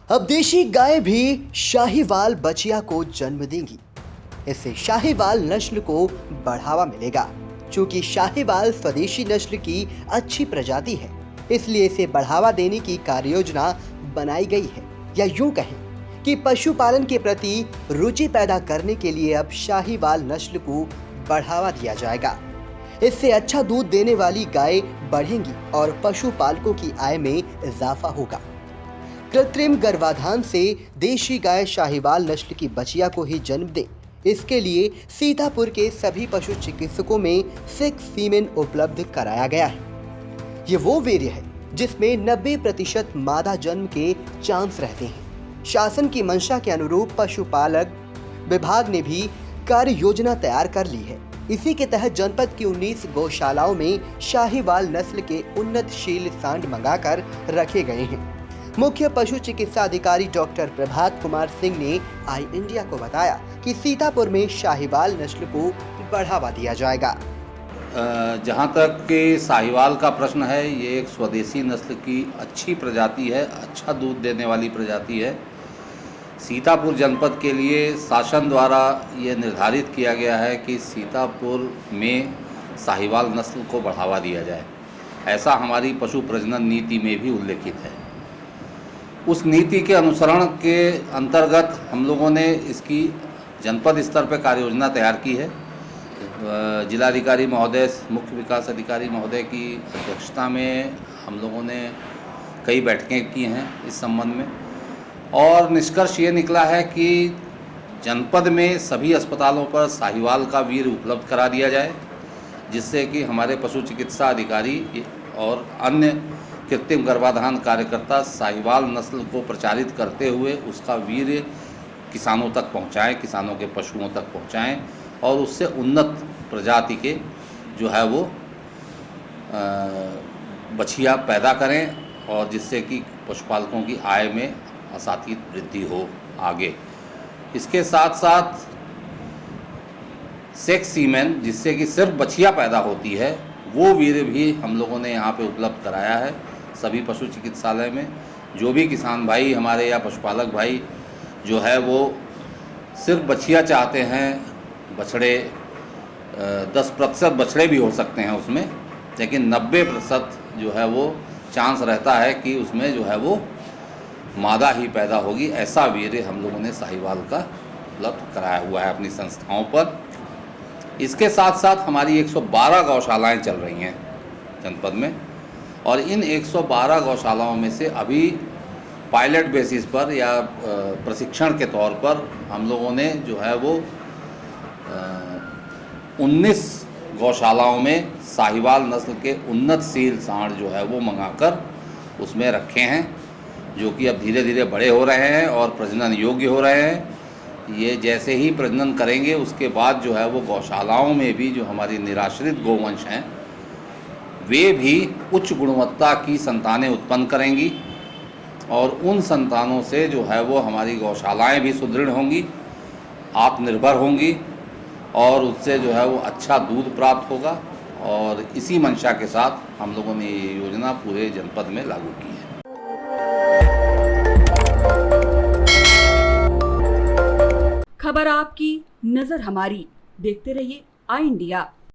अब देशी गाय भी शाहीवाल बछिया को जन्म देंगी। इससे शाहीवाल नस्ल को बढ़ावा मिलेगा। चूंकि शाहीवाल स्वदेशी नस्ल की अच्छी प्रजाति है, इसलिए इसे बढ़ावा देने की कार्ययोजना बनाई गई है। या यूं कहें कि पशुपालन के प्रति रुचि पैदा करने के लिए अब शाहीवाल नस्ल को बढ़ावा दिया जाएगा। इससे अच्छा दूध देने वाली गाय बढ़ेंगी और पशुपालकों की आय में इजाफा होगा। कृत्रिम गर्भाधान से देशी गाय शाहीवाल नस्ल की बछिया को ही जन्म दे, इसके लिए सीतापुर के सभी पशु चिकित्सकों में 6 सीमेन उपलब्ध कराया गया है। ये वो वीर्य है जिसमें 90% मादा जन्म के चांस रहते हैं। शासन की मंशा के अनुरूप पशुपालक विभाग ने भी कार्य योजना तैयार कर ली है। इसी के तहत जनपद की 19 गौशालाओं में शाहीवाल नस्ल के उन्नतशील सांड मंगाकर रखे गए हैं। मुख्य पशु चिकित्सा अधिकारी डॉक्टर प्रभात कुमार सिंह ने आई इंडिया को बताया कि सीतापुर में शाहीवाल नस्ल को बढ़ावा दिया जाएगा। जहाँ तक कि साहिवाल का प्रश्न है, ये एक स्वदेशी नस्ल की अच्छी प्रजाति है, अच्छा दूध देने वाली प्रजाति है। सीतापुर जनपद के लिए शासन द्वारा ये निर्धारित किया गया है कि सीतापुर में साहिवाल नस्ल को बढ़ावा दिया जाए। ऐसा हमारी पशु प्रजनन नीति में भी उल्लेखित है। उस नीति के अनुसरण के अंतर्गत हम लोगों ने इसकी जनपद स्तर पर कार्य योजना तैयार की है। जिलाधिकारी महोदय, मुख्य विकास अधिकारी महोदय की अध्यक्षता में हम लोगों ने कई बैठकें की हैं इस संबंध में, और निष्कर्ष ये निकला है कि जनपद में सभी अस्पतालों पर साहिवाल का वीर्य उपलब्ध करा दिया जाए, जिससे कि हमारे पशु चिकित्सा अधिकारी और अन्य कृत्रिम गर्भाधान कार्यकर्ता साहिवाल नस्ल को प्रचारित करते हुए उसका वीर्य किसानों तक पहुँचाएँ, किसानों के पशुओं तक पहुँचाएँ और उससे उन्नत प्रजाति के जो है वो बछिया पैदा करें, और जिससे कि पशुपालकों की आय में असातीत वृद्धि हो आगे। इसके साथ साथ सेक्स सीमेन, जिससे कि सिर्फ बछिया पैदा होती है, वो वीर्य भी हम लोगों ने यहाँ पे उपलब्ध कराया है सभी पशु चिकित्सालय में। जो भी किसान भाई हमारे या पशुपालक भाई जो है वो सिर्फ बछिया चाहते हैं, बछड़े 10% बछड़े भी हो सकते हैं उसमें, लेकिन 90% जो है वो चांस रहता है कि उसमें जो है वो मादा ही पैदा होगी। ऐसा वीर्य हम लोगों ने साहिवाल का उपलब्ध कराया हुआ है अपनी संस्थाओं पर। इसके साथ साथ हमारी 112 गौशालाएं चल रही हैं जनपद में, और इन 112 गौशालाओं में से अभी पायलट बेसिस पर या प्रशिक्षण के तौर पर हम लोगों ने जो है वो 19 गौशालाओं में साहिवाल नस्ल के उन्नतशील सांड जो है वो मंगाकर उसमें रखे हैं, जो कि अब धीरे धीरे बड़े हो रहे हैं और प्रजनन योग्य हो रहे हैं। ये जैसे ही प्रजनन करेंगे उसके बाद जो है वो गौशालाओं में भी जो हमारी निराश्रित गोवंश हैं वे भी उच्च गुणवत्ता की संतानें उत्पन्न करेंगी, और उन संतानों से जो है वो हमारी गौशालाएं भी सुदृढ़ होंगी, आत्मनिर्भर होंगी, और उससे जो है वो अच्छा दूध प्राप्त होगा। और इसी मंशा के साथ हम लोगों ने ये योजना पूरे जनपद में लागू की है। खबर आपकी, नजर हमारी। देखते रहिए आई इंडिया।